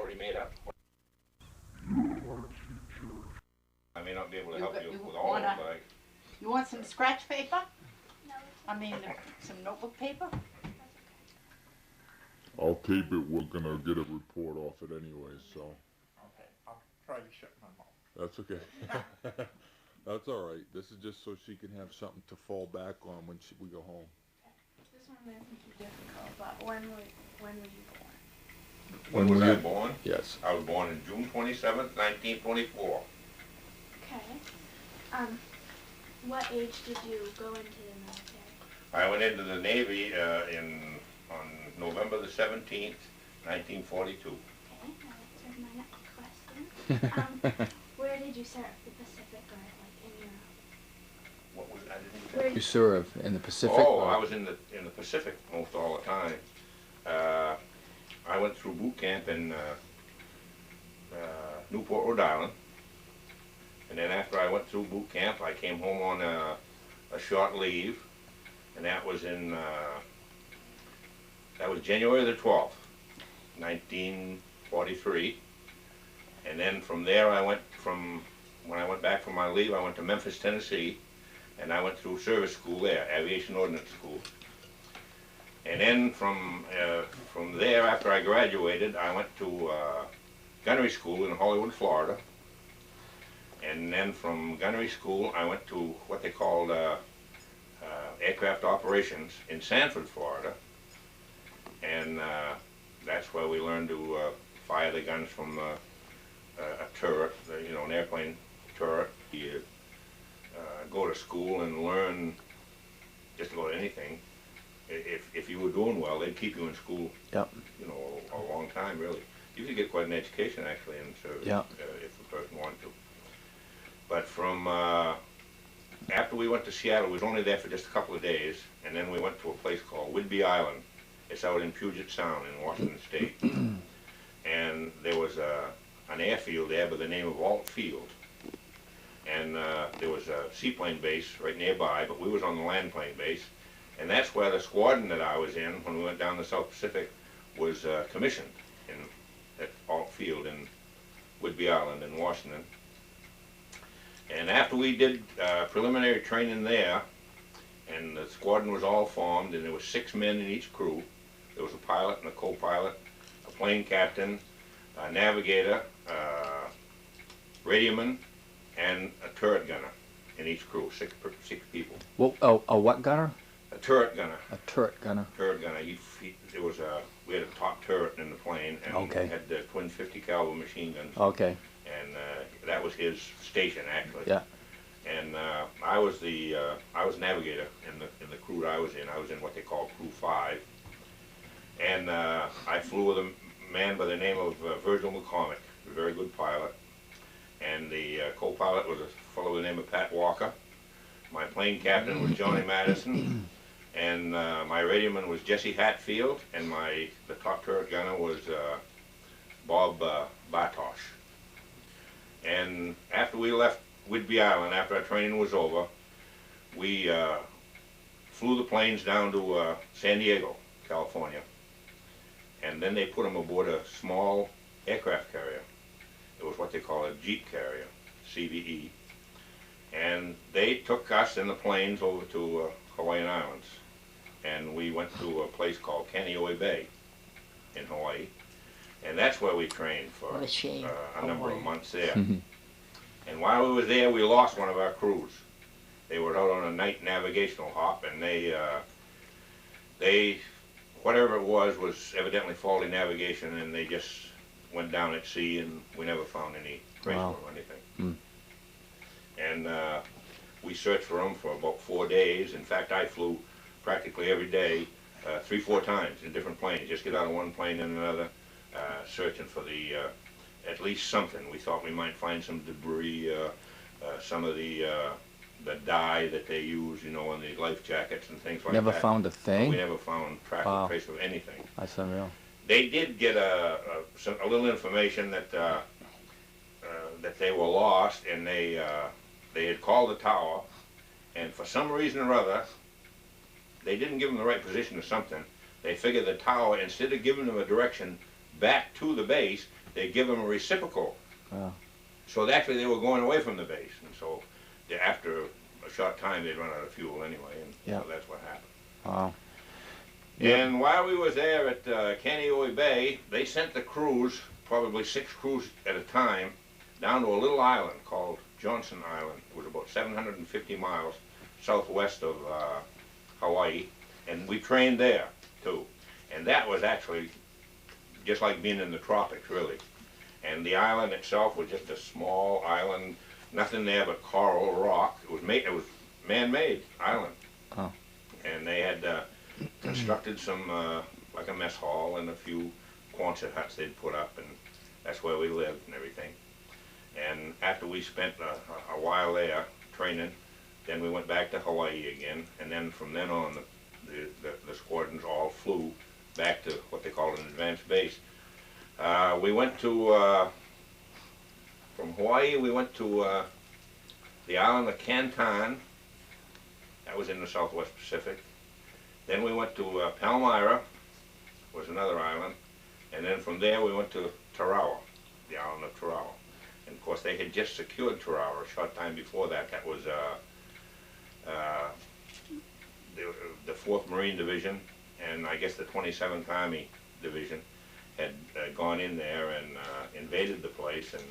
already made up. I may not be able to help you with all of them, but I... You want some scratch paper? No. I mean, some notebook paper? I'll tape it. We're gonna get a report off it anyway, so. Okay, I'll try to shut my mouth. That's okay. That's all right. This is just so she can have something to fall back on when we go home. This one isn't too difficult, but when were you born? When was I born? Yes. I was born on June 27th, 1924. Okay. What age did you go into the military? I went into the Navy on November the 17th, 1942. Okay, that answers my next question. Where did you serve? The Pacific or like in Europe? What was I didn't Where You serve in the Pacific? Oh, I was in the Pacific most all the time. I went through boot camp in Newport, Rhode Island. And then after I went through boot camp, I came home on a short leave, and that was January the 12th, 1943. And then from there, when I went back from my leave, I went to Memphis, Tennessee, and I went through service school there, aviation ordnance school. And then from there, after I graduated, I went to gunnery school in Hollywood, Florida. And then from gunnery school, I went to what they called aircraft operations in Sanford, Florida. And that's where we learned to fire the guns from a turret, an airplane turret. You go to school and learn just about anything. If you were doing well, they'd keep you in school, Yep. A long time, really. You could get quite an education, actually, in service, Yep. If a person wanted to. But from after we went to Seattle, we was only there for just a couple of days, and then we went to a place called Whidbey Island. It's out in Puget Sound in Washington State. And there was an airfield there by the name of Alt Field. And there was a seaplane base right nearby, but we was on the land plane base. And that's where the squadron that I was in when we went down the South Pacific was commissioned at Alt Field in Whidbey Island in Washington. And after we did preliminary training there, and the squadron was all formed, and there was 6 men in each crew. There was a pilot and a co-pilot, a plane captain, a navigator, radioman, and a turret gunner in each crew, six people. Well, a what gunner? A turret gunner. A turret gunner. Turret gunner. We had a top turret in the plane, and Okay. had the twin 50 caliber machine guns. Okay. And that was his station, actually. Yeah. And I was navigator in the crew that I was in. I was in what they call Crew 5. And I flew with a man by the name of Virgil McCormick, a very good pilot. And the co-pilot was a fellow by the name of Pat Walker. My plane captain was Johnny Madison. And my radioman was Jesse Hatfield. And the top turret gunner was Bob Bartosh. And after we left Whidbey Island, after our training was over, we flew the planes down to San Diego, California. And then they put them aboard a small aircraft carrier. It was what they call a Jeep carrier, CVE. And they took us in the planes over to Hawaiian Islands. And we went to a place called Kaneohe Bay in Hawaii. And that's where we trained for What a shame. a number of Hawaii. months there. And while we were there, we lost one of our crews. They were out on a night navigational hop, and they whatever it was evidently faulty navigation, and they just went down at sea, and we never found any trace Wow. or anything. And we searched for them for about 4 days. In fact, I flew practically every day, 3-4 times in different planes. Just get out of one plane and another, searching for at least something. We thought we might find some debris, some of the dye that they use, on the life jackets and things like Never that. found a thing? We never found track Wow. or trace of anything. That's unreal. They did get a little information that they were lost, and they had called the tower, and for some reason or other, they didn't give them the right position or something. They figured the tower, instead of giving them a direction back to the base, they give them a reciprocal. Oh. So actually they were going away from the base, and so after a short time they'd run out of fuel anyway, and Yeah. so that's what happened. Wow. And while we was there at Kaneohe Bay, they sent the crews, probably 6 crews at a time, down to a little island called Johnson Island. It was about 750 miles southwest of Hawaii, and we trained there too. And that was actually just like being in the tropics, really. And the island itself was just a small island, nothing there but coral rock. It was man-made island. Oh. And they had constructed some, like a mess hall and a few Quonset huts they'd put up, and that's where we lived and everything. And after we spent a while there training, then we went back to Hawaii again, and then from then on the squadrons all flew back to what they call an advanced base. We went to, from Hawaii we went to the island of Canton. That was in the Southwest Pacific. Then we went to Palmyra, was another island, and then from there we went to Tarawa, the island of Tarawa. And of course they had just secured Tarawa a short time before that. That was the 4th Marine Division, and I guess the 27th Army Division had gone in there and invaded the place, and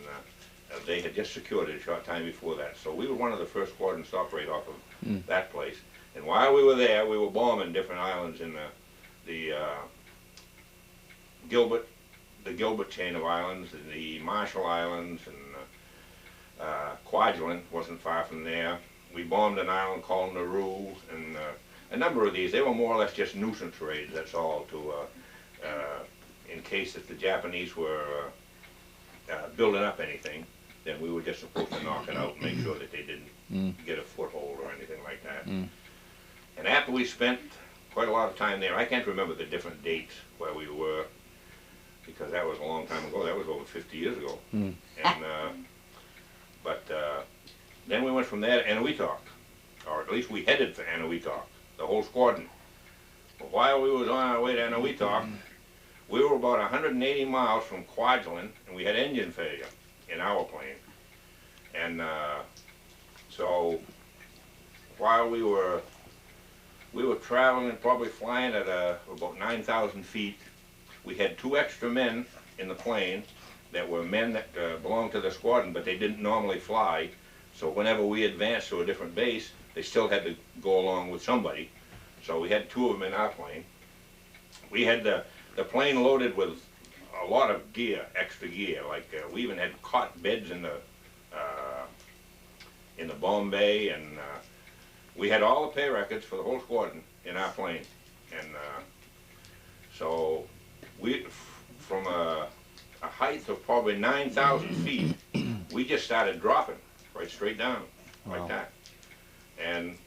they had just secured it a short time before that. So we were one of the first squadrons to operate off of that place. And while we were there, we were bombing different islands in the Gilbert chain of islands, and the Marshall Islands, and Kwajalein wasn't far from there. We bombed an island called Nauru, and a number of these. They were more or less just nuisance raids, that's all, to in case if the Japanese were building up anything, then we were just supposed to knock it out and make sure that they didn't get a foothold or anything like that. And after we spent quite a lot of time there, I can't remember the different dates where we were, because that was a long time ago. That was over 50 years ago. And but then we went from there to Eniwetok, or at least we headed for Eniwetok, the whole squadron. But while we was on our way to Eniwetok, we were about 180 miles from Kwajalein, and we had engine failure in our plane. And so while we were traveling and probably flying at about 9,000 feet, we had 2 extra men in the plane that were men that belonged to the squadron, but they didn't normally fly. So whenever we advanced to a different base, they still had to go along with somebody. So we had 2 of them in our plane. We had the plane loaded with a lot of gear, extra gear. Like we even had cot beds in the bomb bay, and we had all the pay records for the whole squadron in our plane. And so we, from a height of probably 9,000 feet, we just started dropping right straight down, like that. And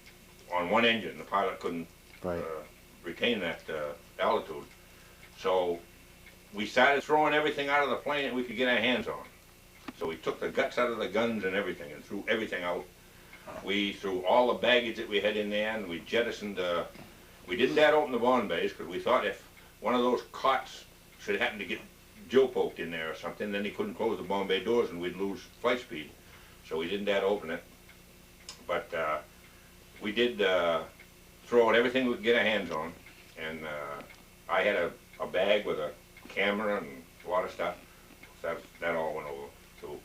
on one engine, the pilot couldn't retain that altitude. So we started throwing everything out of the plane that we could get our hands on. So we took the guts out of the guns and everything and threw everything out. We threw all the baggage that we had in there, and we jettisoned, we didn't dare open the bomb bays because we thought if one of those cots should happen to get Joe poked in there or something, then he couldn't close the bomb bay doors and we'd lose flight speed. So we didn't dare open it. But we did throw out everything we could get our hands on, and I had a bag with a camera and a lot of stuff. That all went over too.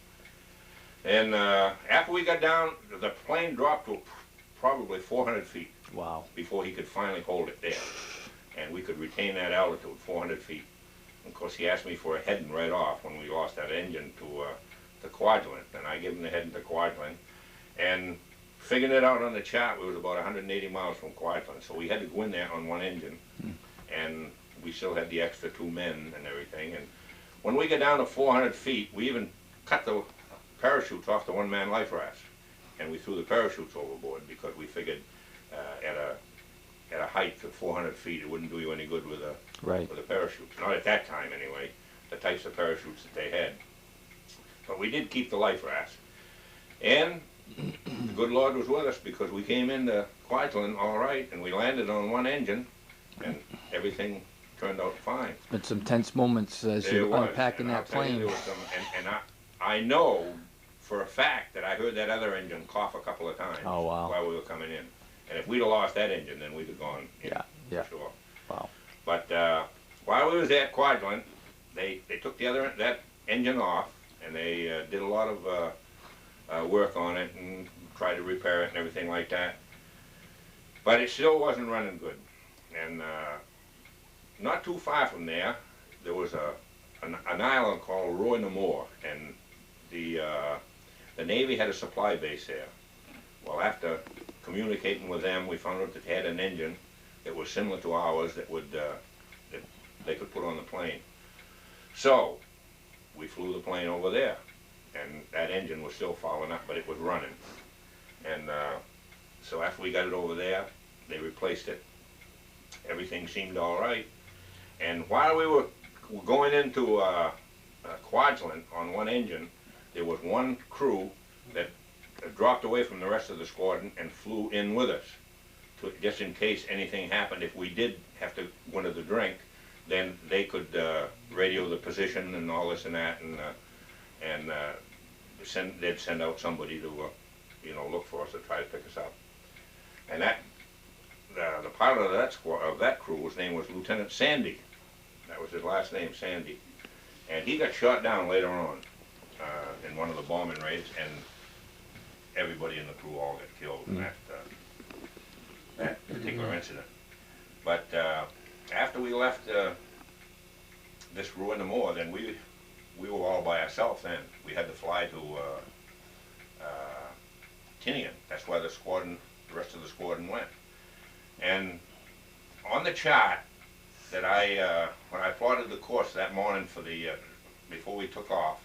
And after we got down, the plane dropped to probably 400 feet. Wow. Before he could finally hold it there. And we could retain that altitude, 400 feet. And of course, he asked me for a heading right off when we lost that engine to Kwajalein. And I gave him the heading to Kwajalein. And figuring it out on the chart, we was about 180 miles from Kwajalein. So we had to go in there on one engine. And we still had the extra 2 men and everything. And when we got down to 400 feet, we even cut the parachutes off the one-man life raft. And we threw the parachutes overboard because we figured at a height of 400 feet, it wouldn't do you any good with the parachutes. Not at that time, anyway, the types of parachutes that they had. But we did keep the life raft. And the good Lord was with us because we came into Kwajalein all right, and we landed on one engine, and everything turned out fine. Been some tense moments as There you're was, unpacking and I'll that tell you, plane. there was some, and I know for a fact that I heard that other engine cough a couple of times Oh, wow. while we were coming in. And if we'd have lost that engine, then we'd have gone in, Yeah. for sure. Wow. But while we was at Quadrant, they took that engine off, and they did a lot of work on it and tried to repair it and everything like that. But it still wasn't running good. And not too far from there, there was an island called Roy Namor, and the Navy had a supply base there. Well, after communicating with them, we found out that they had an engine that was similar to ours that they could put on the plane. So we flew the plane over there, and that engine was still fouled up, but it was running. And so after we got it over there, they replaced it. Everything seemed all right. And while we were going into Quadrant on one engine, there was one crew that dropped away from the rest of the squadron and flew in with us, just in case anything happened. If we did have to go into the drink, then they could radio the position and all this and that, and they'd send out somebody to look for us to try to pick us up. And the pilot of that crew, his name was Lieutenant Sandy. That was his last name, Sandy. And he got shot down later on in one of the bombing raids, and everybody in the crew all got killed in that particular incident. But after we left this Ruin of Moor, then we were all by ourselves then. We had to fly to Tinian. That's where the rest of the squadron went. And on the chart that when I plotted the course that morning for before we took off,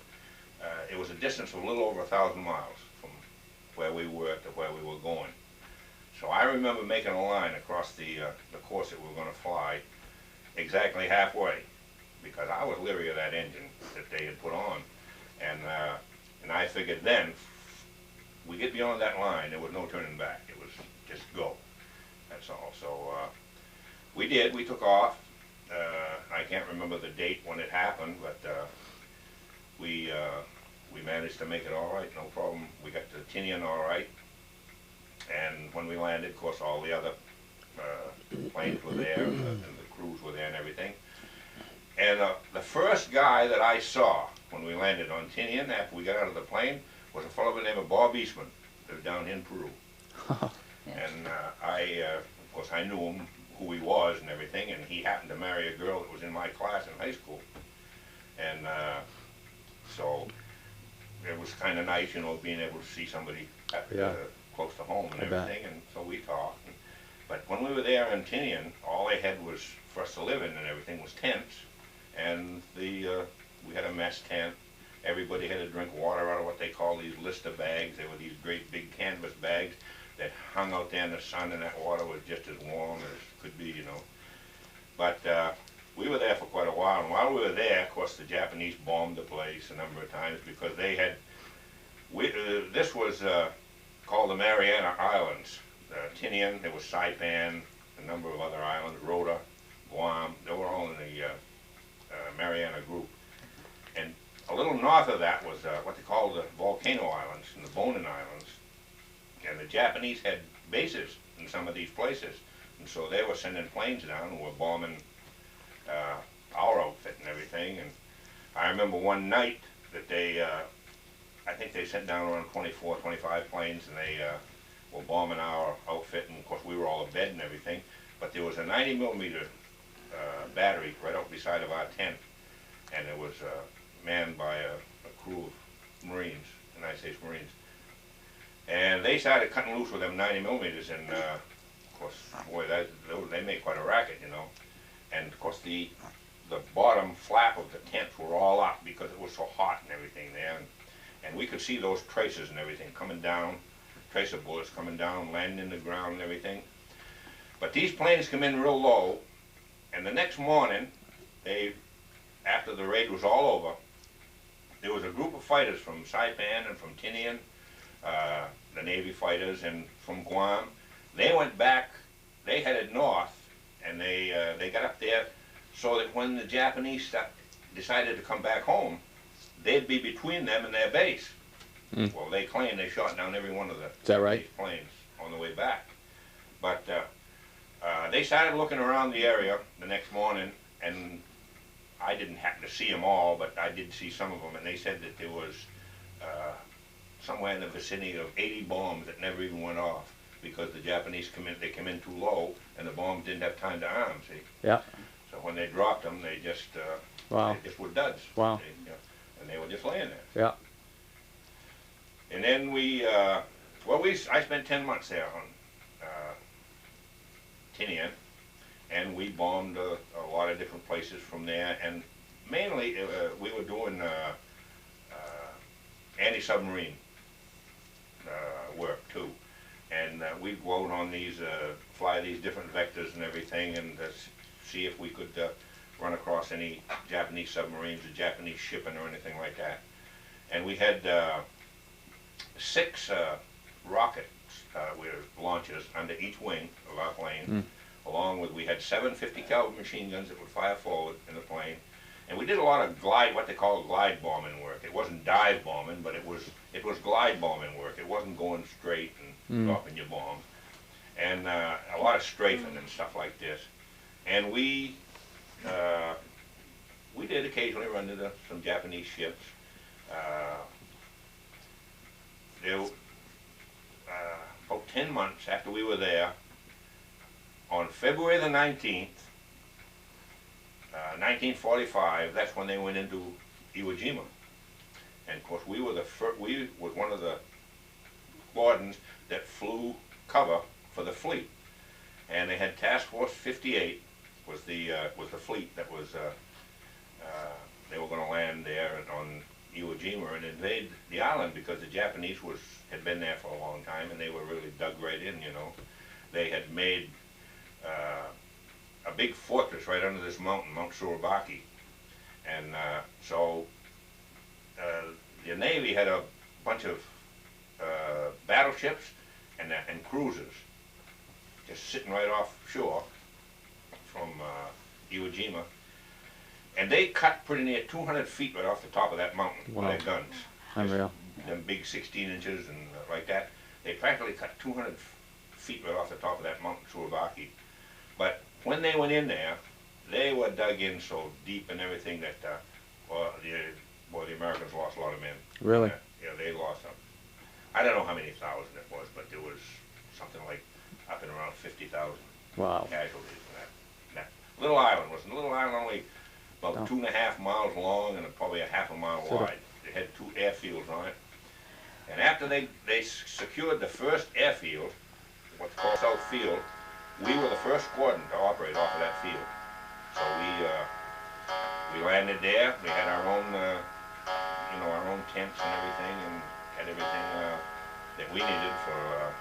it was a distance of a little over 1,000 miles from where we were to where we were going. So I remember making a line across the course that we were going to fly exactly halfway, because I was leery of that engine that they had put on, and I figured then we get beyond that line, there was no turning back. It was just go. That's all. So we did. We took off. I can't remember the date when it happened, but we managed to make it all right, no problem. We got to Tinian all right, and when we landed, of course, all the other planes were there, and the crews were there and everything. And the first guy that I saw when we landed on Tinian after we got out of the plane was a fellow by the name of Bob Eastman, that was down in Peru. And of course, I knew him, who he was and everything, and he happened to marry a girl that was in my class in high school. And so it was kind of nice, being able to see somebody close to home and everything, and so we talked. But when we were there in Tinian, all they had was for us to live in and everything was tents. And we had a mess tent. Everybody had to drink water out of what they call these Lister bags. They were these great big canvas bags that hung out there in the sun, and that water was just as warm as could be, But we were there for quite a while, and while we were there, of course, the Japanese bombed the place a number of times because they had, this was called the Mariana Islands. Tinian, there was Saipan, a number of other islands, Rota, Guam, they were all in the Mariana group. And a little north of that was what they call the Volcano Islands and the Bonin Islands. And the Japanese had bases in some of these places. And so they were sending planes down and were bombing our outfit and everything. And I remember one night that I think they sent down around 24, 25 planes, and they were bombing our outfit. And of course we were all in bed and everything. But there was a 90 millimeter battery right out beside of our tent. And it was manned by a crew of Marines, United States Marines. And they started cutting loose with them 90 millimeters, and of course, boy, they made quite a racket, And of course, the bottom flap of the tents were all up because it was so hot and everything there, and we could see those traces and everything coming down, tracer bullets coming down, landing in the ground and everything. But these planes come in real low, and the next morning, after the raid was all over, there was a group of fighters from Saipan and from Tinian, the Navy fighters, and from Guam. They went back, they headed north, and they got up there so that when the Japanese decided to come back home, they'd be between them and their base. Mm. Well, they claim they shot down every one of the Is that right? planes on the way back. But they started looking around the area the next morning, and I didn't happen to see them all, but I did see some of them, and they said that there was somewhere in the vicinity of 80 bombs that never even went off because the Japanese they came in too low, and the bombs didn't have time to arm, see? Yeah. So when they dropped them, they just, Wow. they just were duds. Wow. And they were just laying there. Yeah. And then I spent 10 months there on Tinian, and we bombed a lot of different places from there, and mainly we were doing anti-submarine work too. And we'd go out on these, fly these different vectors and everything, and see if we could run across any Japanese submarines or Japanese shipping or anything like that. And we had 6 rocket launchers under each wing of our plane, along with, we had 7 50 caliber machine guns that would fire forward in the plane. And we did a lot of what they call glide bombing work. It wasn't dive bombing, but it was glide bombing work. It wasn't going straight and dropping your bombs. And a lot of strafing and stuff like this. And we did occasionally run into some Japanese ships. About 10 months after we were there, on February the 19th, 1945, that's when they went into Iwo Jima. And of course we were one of the squadrons that flew cover for the fleet. And they had Task Force 58 was the fleet that was they were going to land there on Iwo Jima and invade the island, because the Japanese had been there for a long time, and they were really dug right in, you know. They had made a big fortress right under this mountain, Mount Surabaki. And so the Navy had a bunch of battleships and cruisers just sitting right offshore from Iwo Jima. And they cut pretty near 200 feet right off the top of that mountain with their guns. Unreal. Them big 16 inches and like that. They practically cut 200 feet right off the top of that mountain, Surabaki. But when they went in there, they were dug in so deep and everything that, the Americans lost a lot of men. Really? Yeah, they lost them. I don't know how many thousand it was, but there was something like up and around 50,000 Wow. casualties in that little island. Wasn't a little island only about 2.5 miles long and probably a half a mile wide. It had 2 airfields on it. And after they secured the first airfield, what's called South Field, we were the first squadron to operate off of that field. So we landed there. We had our own, our own tents and everything, and had everything that we needed for,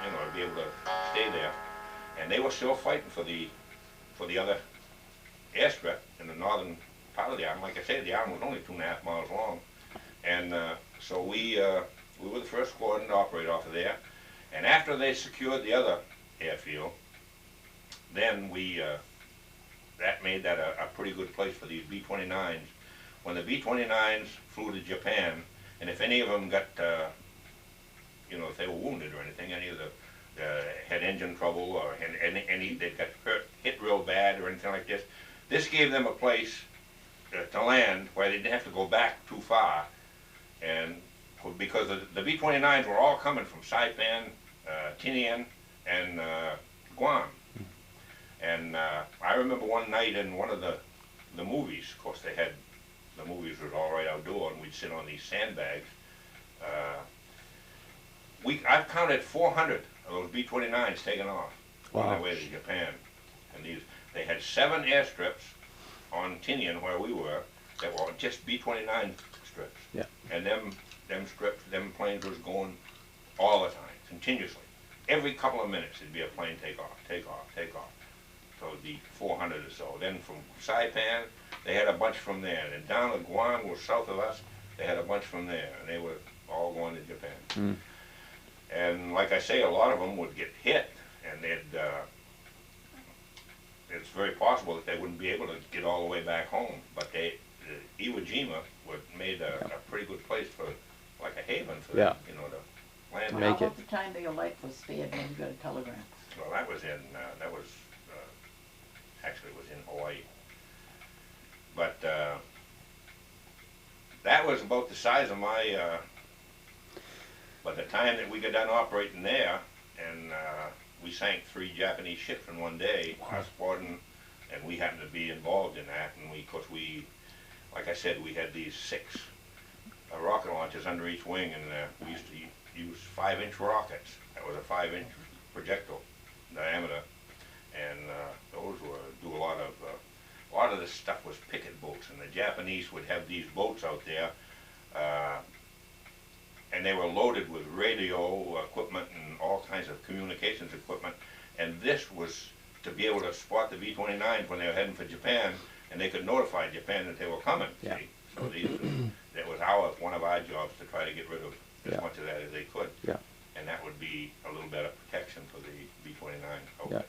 to be able to stay there. And they were still fighting for the other airstrip in the northern part of the island. Like I said, the island was only 2.5 miles long, and so we were the first squadron to operate off of there. And after they secured the other airfield, then that made that a pretty good place for these B-29s. When the B-29s flew to Japan, and if any of them got, if they were wounded or anything, any of the had engine trouble or had any that got hit real bad or anything like this, this gave them a place to land where they didn't have to go back too far. And because the B-29s were all coming from Saipan, Tinian, and Guam. And I remember one night in one of the movies, of course the movies were all right outdoor, and we'd sit on these sandbags. I've counted 400 of those B-29s taken off on their way to Japan. And they had 7 airstrips on Tinian where we were that were just B-29 strips. Yeah. And them planes was going all the time, continuously. Every couple of minutes there'd be a plane take off, take off, take off. So it'd be 400 or so. Then from Saipan, they had a bunch from there. And then down to Guam, was south of us, they had a bunch from there. And they were all going to Japan. And like I say, a lot of them would get hit, and they'd it's very possible that they wouldn't be able to get all the way back home, but Iwo Jima made a pretty good place for, like a haven for them, you know, to land. Make How it. about the time that your life was spared when you got a telegram? Well, that was actually it was in Hawaii. But that was about the size of my, by the time that we got done operating there, and we sank 3 Japanese ships in one day, our squadron, and we happened to be involved in that, and of course we, like I said, we had these 6 rocket launchers under each wing, and we used to use 5-inch rockets. That was a 5-inch projectile diameter, and those do a lot of this stuff was picket boats, and the Japanese would have these boats out there, and they were loaded with radio equipment and all kinds of communications equipment, and this was to be able to spot the V-29s when they were heading for Japan, and they could notify Japan that they were coming. Yeah. See? So that was one of our jobs to try to get rid of as much of that as they could. Yeah. And that would be a little better protection for the V-29 outfit. Yeah.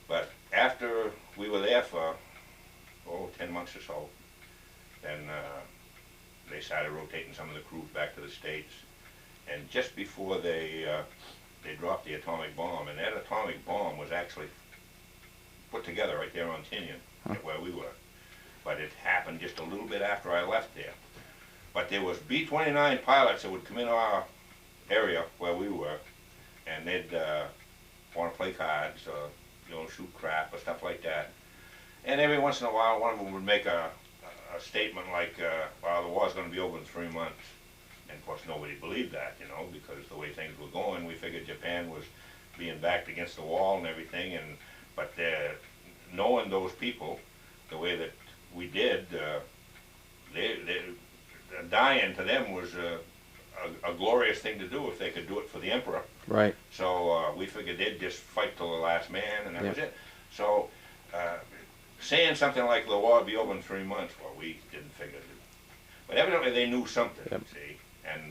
But after we were there for 10 months or so, then they started rotating some of the crews back to the States, and just before they dropped the atomic bomb, and that atomic bomb was actually put together right there on Tinian, where we were. But it happened just a little bit after I left there. But there was B-29 pilots that would come in our area where we were, and they'd want to play cards or, you know, shoot crap or stuff like that. And every once in a while, one of them would make a statement like, well, the war's going to be over in 3 months. And of course, nobody believed that, you know, because the way things were going, we figured Japan was being backed against the wall and everything. But knowing those people the way that we did, dying to them was a glorious thing to do if they could do it for the emperor. Right. So we figured they'd just fight till the last man, and that was it. So saying something like the war would be over in 3 months, well, we didn't figure it. But evidently they knew something, see,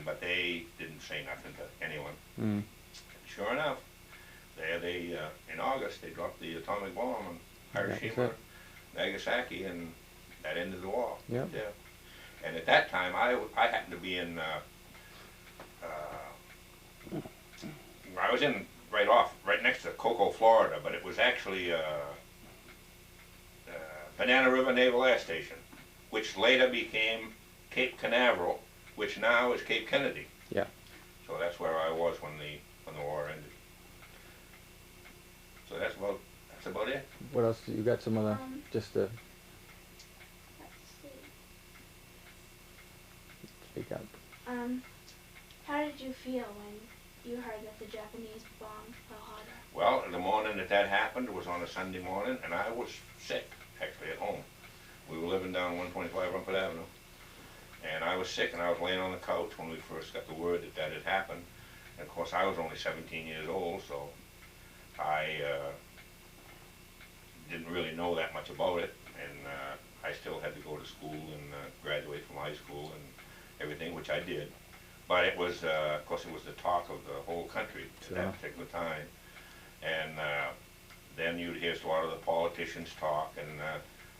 but they didn't say nothing to anyone. Mm. Sure enough, they in August they dropped the atomic bomb on Hiroshima, Nagasaki, and that ended the war. Yep. Yeah. And at that time, I happened to be in. I was in right next to Cocoa, Florida, but it was actually Banana River Naval Air Station, which later became Cape Canaveral, which now is Cape Kennedy. Yeah. So that's where I was when the war ended. So that's about it. What else? You got some other, just to Let's see. speak up. How did you feel when you heard that the Japanese bombed Pearl Harbor? Well, the morning that happened was on a Sunday morning, and I was sick, actually, at home. We were living down 125 Rumford Avenue, and I was sick, and I was laying on the couch when we first got the word that had happened. And of course, I was only 17 years old, so I didn't really know that much about it, and I still had to go to school and graduate from high school and everything, which I did. But it was, of course, it was the talk of the whole country at that particular time. And then you'd hear a lot of the politicians talk, and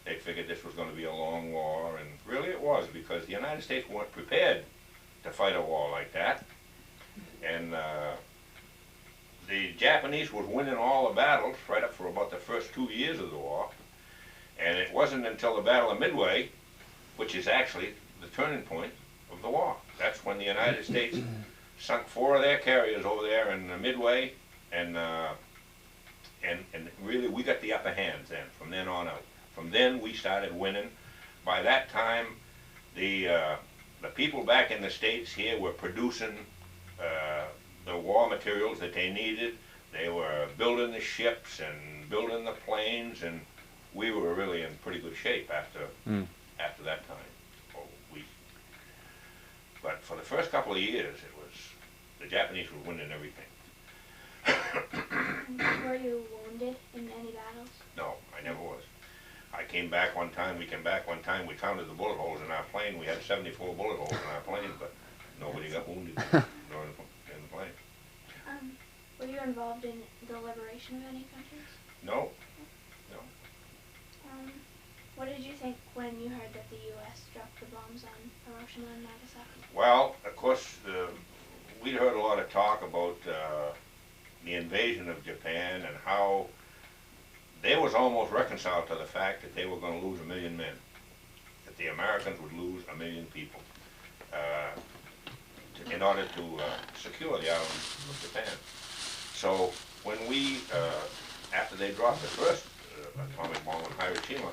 they figured this was going to be a long war, and really it was, because the United States weren't prepared to fight a war like that. And the Japanese was winning all the battles right up for about the first 2 years of the war. And it wasn't until the Battle of Midway, which is actually the turning point of the war. That's when the United States sunk 4 of their carriers over there in Midway, and really we got the upper hand then, from then on out. From then we started winning. By that time, the people back in the States here were producing the war materials that they needed. They were building the ships and building the planes, and we were really in pretty good shape after that time. But for the first couple of years, it was the Japanese were winning everything. Were you wounded in any battles? No, I never was. I came back one time, we counted the bullet holes in our plane. We had 74 bullet holes in our plane, but nobody got wounded in the plane. Were you involved in the liberation of any countries? No, What did you think when you heard that the U.S. dropped the bombs on Hiroshima and Nagasaki? Well, of course, we'd heard a lot of talk about the invasion of Japan and how they was almost reconciled to the fact that they were going to lose 1 million men, that the Americans would lose 1 million people in order to secure the island of Japan. So when we, after they dropped the first atomic bomb on Hiroshima,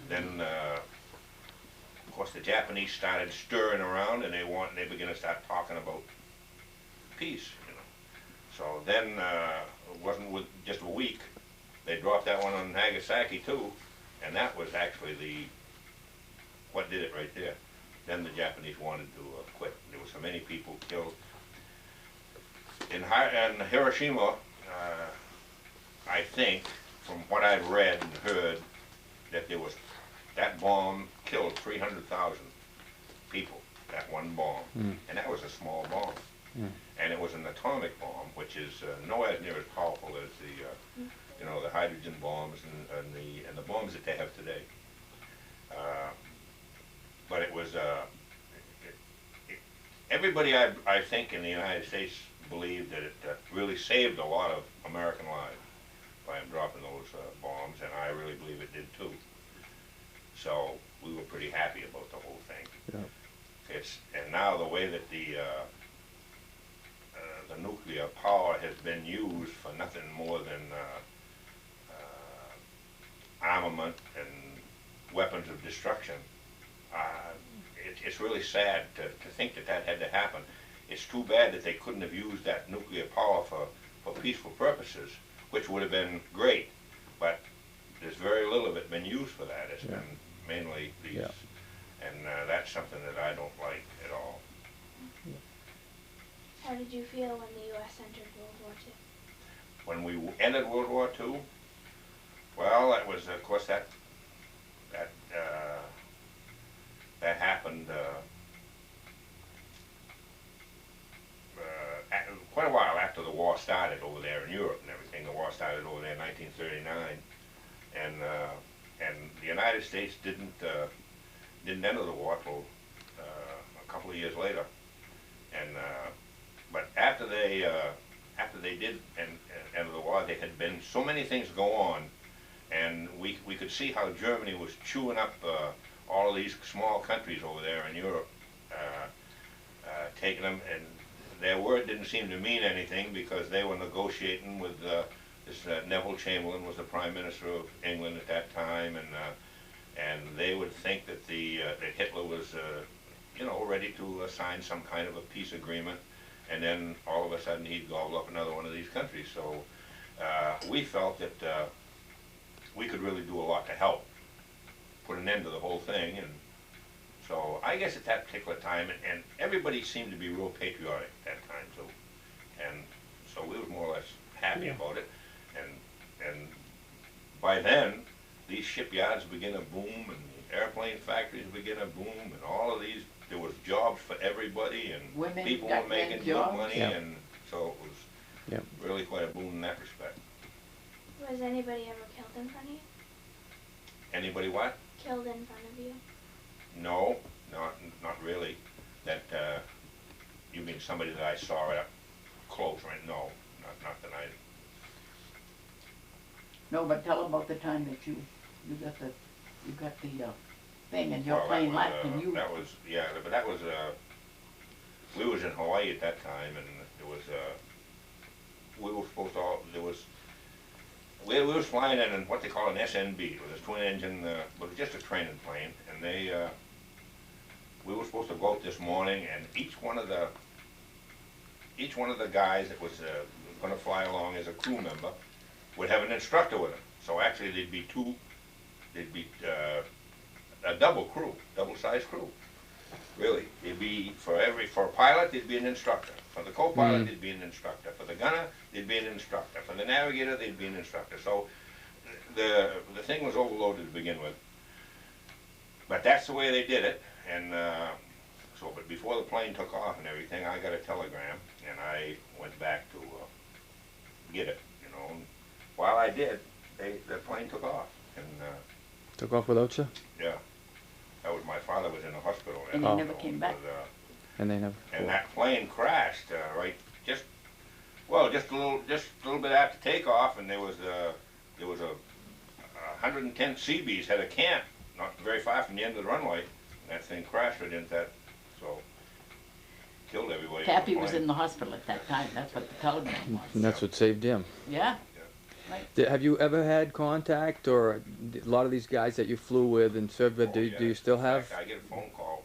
then of course the Japanese started stirring around, and they began to start talking about peace, you know. So then it wasn't with just a week, they dropped that one on Nagasaki too, and that was actually what did it right there. Then the Japanese wanted to quit. There were so many people killed. In Hiroshima, I think, from what I've read and heard, that that bomb killed 300,000 people, that one bomb. And that was a small bomb. And it was an atomic bomb, which is nowhere near as powerful as the, you know, the hydrogen bombs and the bombs that they have today. But it was, everybody I think in the United States believed that it really saved a lot of American lives by dropping those bombs, and I really believe it did too. So we were pretty happy about the whole thing. Yeah. And now the way that the nuclear power has been used for nothing more than armament and weapons of destruction, it's really sad to think that that had to happen. It's too bad that they couldn't have used that nuclear power for peaceful purposes, which would have been great, but there's very little of it been used for that. It's been mainly these, and that's something that I don't like at all. How did you feel when the U.S. entered World War II? When we entered World War II, well, that was, of course, that happened quite a while after the war started over there in Europe and everything. The war started over there in 1939, and the United States didn't enter the war till a couple of years later. And but after they did enter the war, there had been so many things go on, and we could see how Germany was chewing up all of these small countries over there in Europe, taking them, and their word didn't seem to mean anything because they were negotiating with this Neville Chamberlain was the Prime Minister of England at that time, and they would think that that Hitler was you know, ready to sign some kind of a peace agreement, and then all of a sudden he'd gobble up another one of these countries. So we felt that we could really do a lot to help put an end to the whole thing. And so I guess at that particular time, and everybody seemed to be real patriotic at that time too, and so we were more or less happy about it. And by then, these shipyards began to boom, and the airplane factories began to boom, and all of these, there was jobs for everybody, and Women people got were making good jobs. money, Yeah. and so it was really quite a boom in that respect. Was anybody ever killed in front of you? Anybody what? Killed in front of you? No, not really. That you mean somebody that I saw up close, right? No, not that I. No, but tell about the time that you got the thing and your Well, plane that left was, and you. that was, yeah, but that was, we was in Hawaii at that time, and it was, we were supposed to we was flying in what they call an SNB. It was a twin engine, but it was just a training plane, and we were supposed to go out this morning, and each one of the guys that was going to fly along as a crew member would have an instructor with him. So actually there'd be a double-sized crew. Really, it'd be for a pilot there'd be an instructor. For the co-pilot there'd be an instructor. For the gunner there'd be an instructor. For the navigator there'd be an instructor. So the thing was overloaded to begin with. But that's the way they did it. And but before the plane took off and everything, I got a telegram, and I went back to get it. You know, and while I did, the plane took off, and Took off without you? yeah, that was my father was in the hospital. And he never came back. And they never. And that plane crashed right just a little bit after takeoff, and there was a 110 Seabees had a camp not very far from the end of the runway, and that thing crashed right into that, so killed everybody. Tappy was in the hospital at that time, that's what the telegram was. And that's what saved him. Yeah, right. Have you ever had contact, or a lot of these guys that you flew with and served with, do you still have? In fact, I get a phone call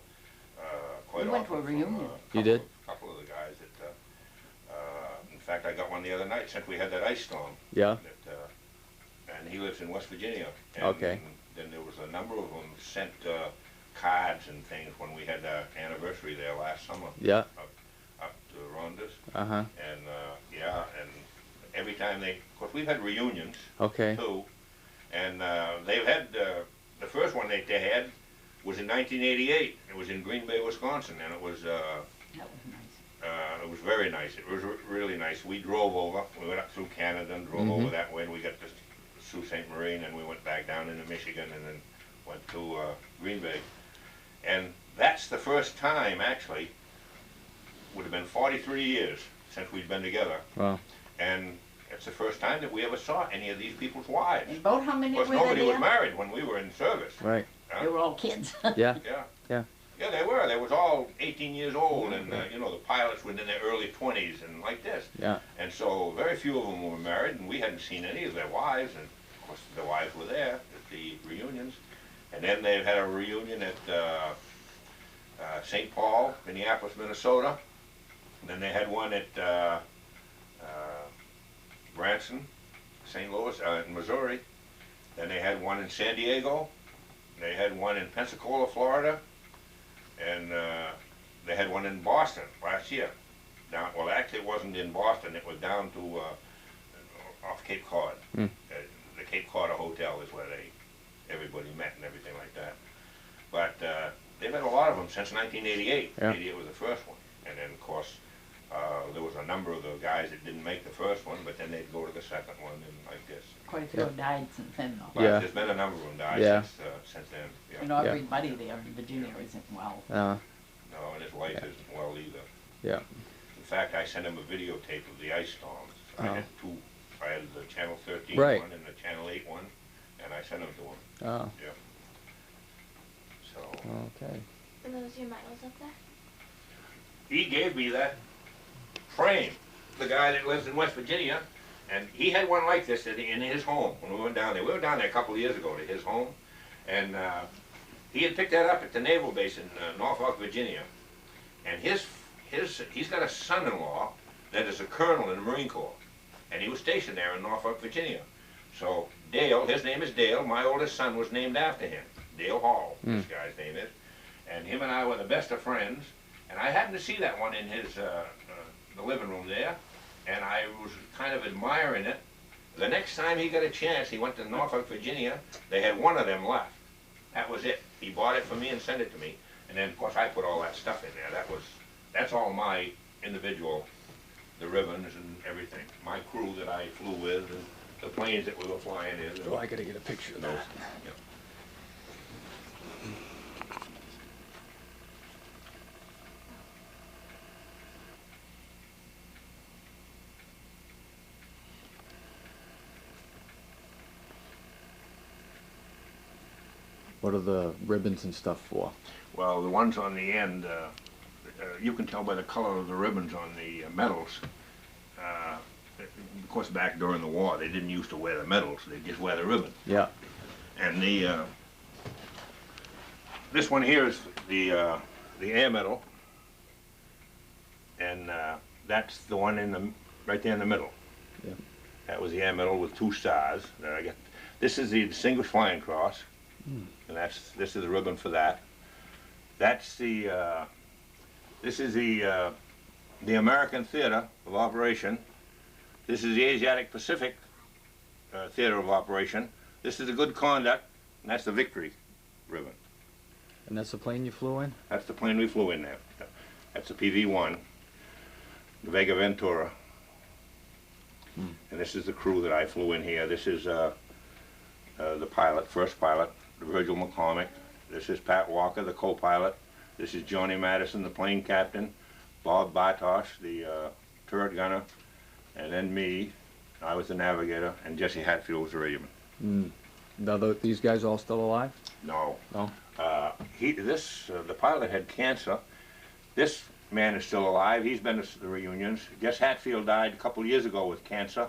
quite We often. went to a reunion. From, You did? A couple of the guys that, in fact, I got one the other night since we had that ice storm. Yeah. That, and he lives in West Virginia. And Okay. then there was a number of them sent cards and things when we had our anniversary there last summer. Yeah. Up to Rhonda's. Uh-huh. And yeah, and every time of course we've had reunions Okay. too, and they've had the first one they had was in 1988. It was in Green Bay, Wisconsin, and it was That was nice. it was very nice. It was really nice. We drove over. We went up through Canada and drove over that way, and we got to Sault Ste. Marie, and we went back down into Michigan, and then went to Green Bay. And that's the first time, actually, would have been 43 years since we'd been together. Wow. And it's the first time that we ever saw any of these people's wives. And about how many Of were course, there nobody was there? married when we were in service. Right. They were all kids. Yeah. Yeah. Yeah. Yeah, they were. They was all 18 years old, and you know, the pilots were in their early 20s and like this. Yeah. And so very few of them were married, and we hadn't seen any of their wives, and of course their wives were there at the reunions. And then they had a reunion at St. Paul, Minneapolis, Minnesota. And then they had one at Branson, St. Louis, in Missouri. Then they had one in San Diego. They had one in Pensacola, Florida. And they had one in Boston last year. Well, actually it wasn't in Boston. It was down to off Cape Cod. The Cape Cod Hotel is where everybody met and everything like that. But they've had a lot of them since 1988. Yeah. 88 was the first one. And then, of course, there was a number of the guys that didn't make the first one, but then they'd go to the second one and like this. Quite a few died since then, though. But Yeah. there's been a number of them died Yeah. since then. Yeah. And everybody there in Virginia isn't well. No, and his wife isn't well either. Yeah. In fact, I sent him a videotape of the ice storms. I had two. I had the Channel 13 Right. one and the Channel 8 one, and I sent them to him. Oh. Yeah. So Okay. Are those your medals up there? he gave me that frame. The guy that lives in West Virginia, and he had one like this in his home when we went down there. We were down there a couple of years ago to his home, and he had picked that up at the naval base in Norfolk, Virginia. And he's got a son-in-law that is a colonel in the Marine Corps, and he was stationed there in Norfolk, Virginia. So Dale, his name is Dale. My oldest son was named after him, Dale Hall. This guy's name is, and him and I were the best of friends. And I happened to see that one in his the living room there, and I was kind of admiring it. The next time he got a chance, he went to Norfolk, Virginia. They had one of them left. That was it. He bought it for me and sent it to me. And then, of course, I put all that stuff in there. That's all my individual, the ribbons and everything. My crew that I flew with, and the planes that we were flying in. Oh, I gotta get a picture of those. Yeah. What are the ribbons and stuff for? Well, the ones on the end, you can tell by the color of the ribbons on the medals. Of course, back during the war, they didn't used to wear the medals; they just wear the ribbon. Yeah. And this one here is the air medal, and that's the one right there in the middle. Yeah. That was the air medal with 2 stars that I got. This is the Distinguished Flying Cross, and this is the ribbon for that. That's this is the American Theater of Operation. This is the Asiatic Pacific Theater of Operation. This is the Good Conduct, and that's the Victory ribbon. And that's the plane you flew in? That's the plane we flew in there. That's the PV-1, the Vega Ventura. And this is the crew that I flew in here. This is the pilot, first pilot, Virgil McCormick. This is Pat Walker, the co-pilot. This is Johnny Madison, the plane captain. Bob Bartosh, the turret gunner. And then me, I was the navigator, and Jesse Hatfield was the radioman. These guys all still alive? No. No? The pilot had cancer. This man is still alive. He's been to the reunions. Jess Hatfield died a couple years ago with cancer.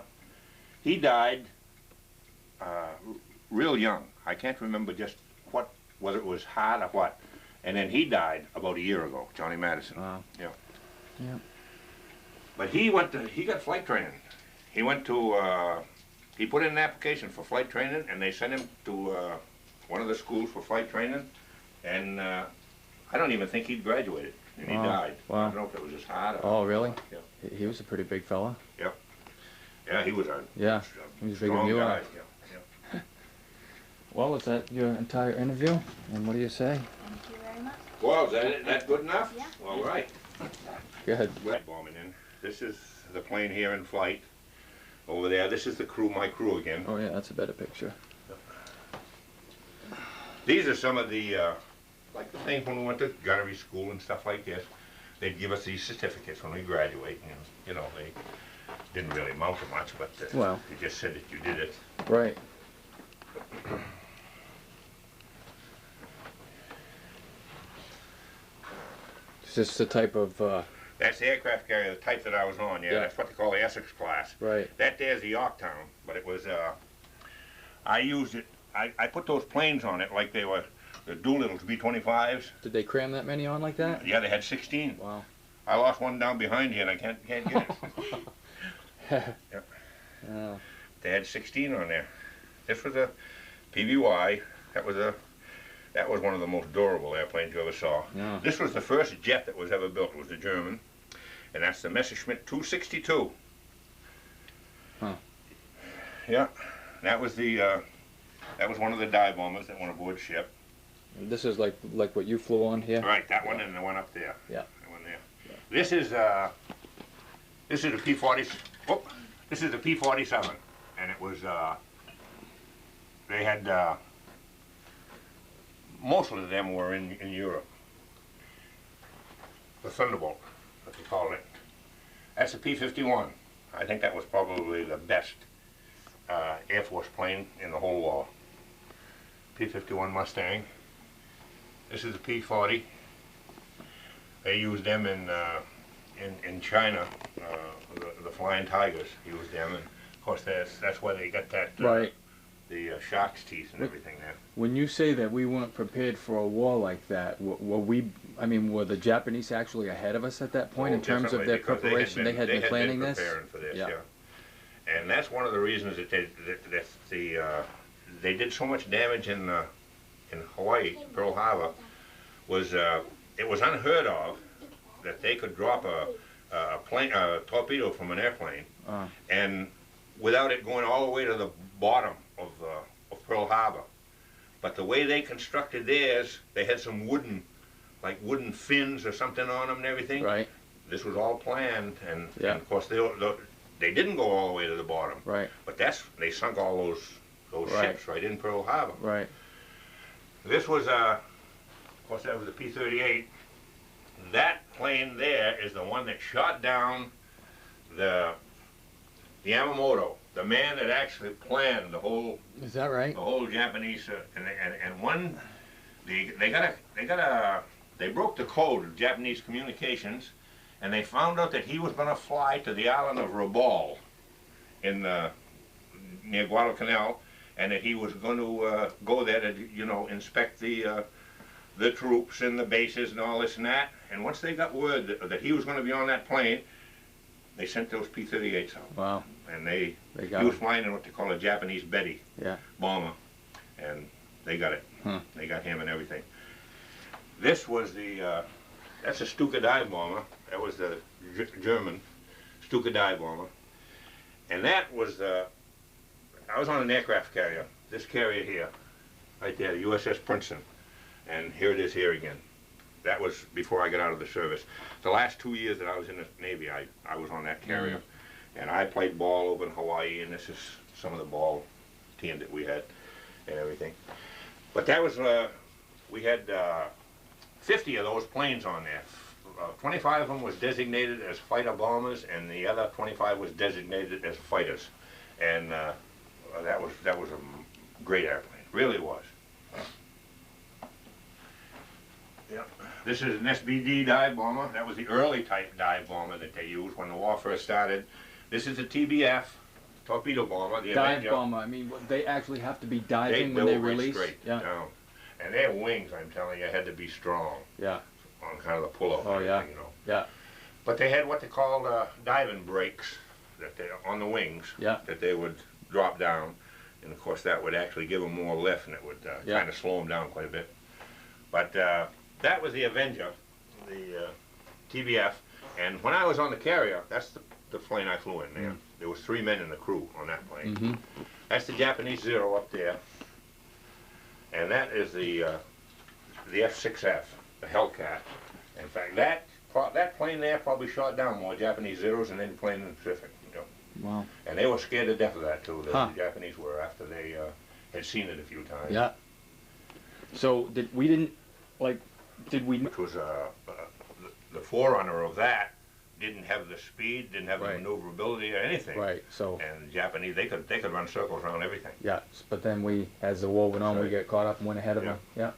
He died real young. I can't remember just whether it was heart or what. And then he died about a year ago, Johnny Madison. Wow. Yeah. Yeah. But he got flight training. He went to, he put in an application for flight training, and they sent him to one of the schools for flight training. And I don't even think he'd graduated. And he died. Wow. I don't know if it was his heart or... Oh, really? Yeah. He was a pretty big fella. Yeah. Yeah, he was a He was bigger than you guy. are. Yeah. Well, is that your entire interview? And what do you say? Thank you very much. Well, is that good enough? Yeah. All right. Good. Wet bombing in. This is the plane here in flight. Over there, this is the crew, my crew again. Oh, yeah, that's a better picture. These are some of the, like the thing when we went to gunnery school and stuff like this. They'd give us these certificates when we graduate. And, you know, they didn't really amount to much, but Well. they just said that you did it. Right. Is this the type of, That's the aircraft carrier, the type that I was on, yeah. Yeah. That's what they call the Essex class. right, That there's the Yorktown, but it was, I used it, I put those planes on it like they were the Doolittle's B-25s. did they cram that many on like that? Yeah, they had 16. Wow. I lost one down behind here and I can't get it. Yep. Oh, They had 16 on there. This was a PBY. That was one of the most durable airplanes you ever saw. yeah. This was the first jet that was ever built. It was the German, and that's the Messerschmitt 262. Huh. Yeah, that was one of the dive bombers that went aboard ship. This is like what you flew on here? Right, that one and the one up there. Yeah. That one there. This is a P-40. Oh, this is a P-47, and it was they had most of them were in Europe. The Thunderbolt, what they call it. That's a P-51. I think that was probably the best Air Force plane in the whole war. P-51 Mustang. This is a P-40. They used them in China. The Flying Tigers used them, and of course that's why they got that Right. the shark's teeth and everything there. When you say that we weren't prepared for a war like that, were the Japanese actually ahead of us at that point in terms of their Because preparation? They had been planning this? Preparing for this, Yeah. yeah. And that's one of the reasons that they did so much damage in Hawaii, Pearl Harbor, was it was unheard of that they could drop a torpedo from an airplane, and without it going all the way to the bottom of Pearl Harbor. But the way they constructed theirs, they had some wooden fins or something on them and everything. Right, This was all planned, and of course they didn't go all the way to the bottom. right, But they sunk all those Right. ships right in Pearl Harbor. right. This was of course that was the P-38. That plane there is the one that shot down the Yamamoto, the man that actually planned the whole Is that right? Japanese they broke the code of Japanese communications, and they found out that he was going to fly to the island of Rabaul near Guadalcanal, and that he was going to go there to inspect the troops and the bases and all this and that. And once they got word that he was going to be on that plane, they sent those P-38s out. Wow. And he got was it. flying in what they call a Japanese Betty Yeah. bomber, and they got it. Huh. They got him and everything. This was that's a Stuka dive bomber. That was the German Stuka dive bomber. And that was I was on an aircraft carrier. This carrier here, right there, the USS Princeton. And here it is here again. That was before I got out of the service. The last 2 years that I was in the Navy, I was on that carrier. And I played ball over in Hawaii, and this is some of the ball team that we had. and everything. But that was, we had 50 of those planes on there. 25 of them was designated as fighter bombers, and the other 25 was designated as fighters. And that was a great airplane, really was. Yep. This is an SBD dive bomber. That was the early type dive bomber that they used when the war first started. This is a TBF, torpedo bomber. The Dive Avenger. bomber. I mean, they actually have to be diving when they they went release. straight Yeah. down. And their wings, I'm telling you, had to be strong Yeah. on kind of the pull-up. Oh, yeah. You know. Yeah. But they had what they called diving brakes that they, on the wings, Yeah. that they would drop down, and of course that would actually give them more lift, and it would Yeah. kind of slow them down quite a bit. But that was the Avenger, the TBF, and when I was on the carrier, that's the plane I flew in there. Mm. There was 3 men in the crew on that plane. Mm-hmm. That's the Japanese Zero up there, and that is the F6F, the Hellcat. In fact, that plane there probably shot down more Japanese Zeros than any plane in the Pacific. You know? Wow. And they were scared to death of that too. Huh. The Japanese were, after they had seen it a few times. Yeah. So we didn't Which was the forerunner of that. Didn't have the speed, didn't have Right. the maneuverability or anything. right? So And the Japanese, they could run circles around everything. yeah, but then as the war went on, we Right. get caught up and went ahead of Yeah. them. Yeah.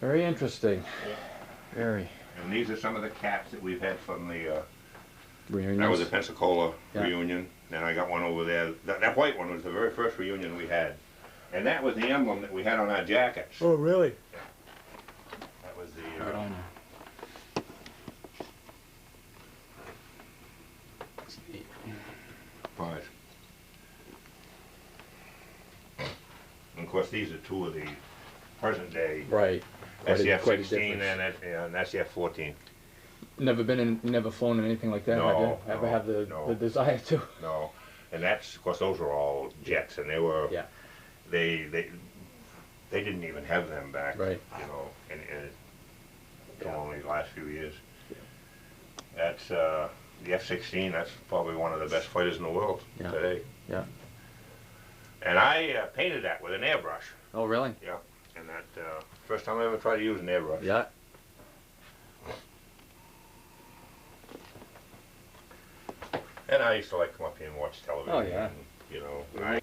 Very interesting. Yeah. Very. And these are some of the cats that we've had from the. Reunions. That was the Pensacola Yeah. reunion. Then I got one over there. That white one was the very first reunion we had, and that was the emblem that we had on our jackets. Oh, really? That was the. Right on. Prize. And of course, these are 2 of the present day. Right. That's the Quite a F-16 difference. and that's the F-14. Never flown in anything like that, have you? No, Ever no, have the no. desire to? No, and that's, of course, those were all jets, and they were. Yeah. They didn't even have them back. Right. You know, and Yeah. only the last few years. That's the F-16. That's probably one of the best fighters in the world Yeah. today. Yeah. And I painted that with an airbrush. Oh, really? Yeah. And that first time I ever tried to use an airbrush. Yeah. And I used to like come up here and watch television. Oh, yeah. And, you know,